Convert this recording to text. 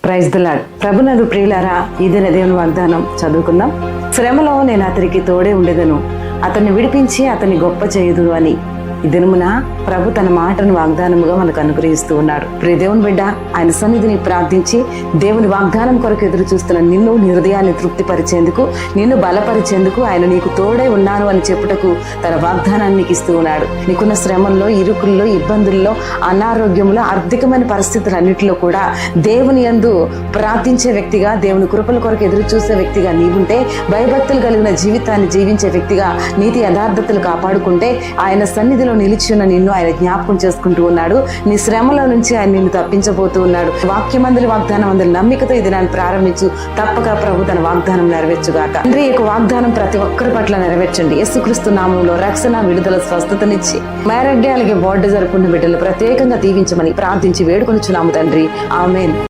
Praise the lord. ప్రభునందు ప్రియులారా, ఈ దిన దేవుని వాగ్దానం చదువుకుందాం. శ్రమలో నేను అతనికి తోడే ఉండేదను, అతన్ని విడిపించి అతన్ని గొప్ప చేయుదును అని ఈ దినమున ప్రభు తన మాటను వాగ్దానముగా మనకు అనుగ్రహిస్తూ ఉన్నాడు. ప్రియ దేవుని బిడ్డ, ఆయన సన్నిధిని ప్రార్థించి దేవుని వాగ్దానం కొరకు ఎదురు చూస్తున్న నిన్ను, నీ హృదయాన్ని తృప్తిపరిచేందుకు, నిన్ను బలపరిచేందుకు ఆయన నీకు తోడే ఉన్నాను అని చెప్పుటకు తన వాగ్దానాన్ని నీకు ఇస్తూ ఉన్నాడు. నీకున్న శ్రమల్లో, ఇరుకుల్లో, ఇబ్బందుల్లో, అనారోగ్యంలో, ఆర్థికమైన పరిస్థితులన్నింటిలో కూడా దేవుని యందు ప్రార్థించే వ్యక్తిగా, దేవుని కృపల కొరకు ఎదురు చూసే వ్యక్తిగా నీవుంటే, భయభక్తులు కలిగిన జీవితాన్ని జీవించే వ్యక్తిగా, నీతి యథార్థతలు కాపాడుకుంటే, ఆయన సన్నిధిలో నిలిచి ఉన్న నిన్ను ఆయన జ్ఞాపకం చేసుకుంటూ ఉన్నాడు. నీ శ్రమల నుంచి ఆయన నిన్ను తప్పించబోతూ ఉన్నాడు. వాక్యమందరి వాగ్దానం అందరి నమ్మికతో ఇది దాన్ని ప్రారంభించు. తప్పక ప్రభు తన వాగ్దానం నెరవేర్చుగాక. తండ్రి యొక్క వాగ్దానం ప్రతి ఒక్కరి పట్ల నెరవేర్చండి. యేసుక్రీస్తు నామంలో రక్షణ, విడుదల, స్వస్థతనిచ్చి మ్యారెడ్డే అలాగే బర్త్డే జరుపుకున్న బిడ్డలు ప్రత్యేకంగా దీవించమని ప్రార్థించి వేడుకొనిచున్నాము తండ్రి. ఆమేన్.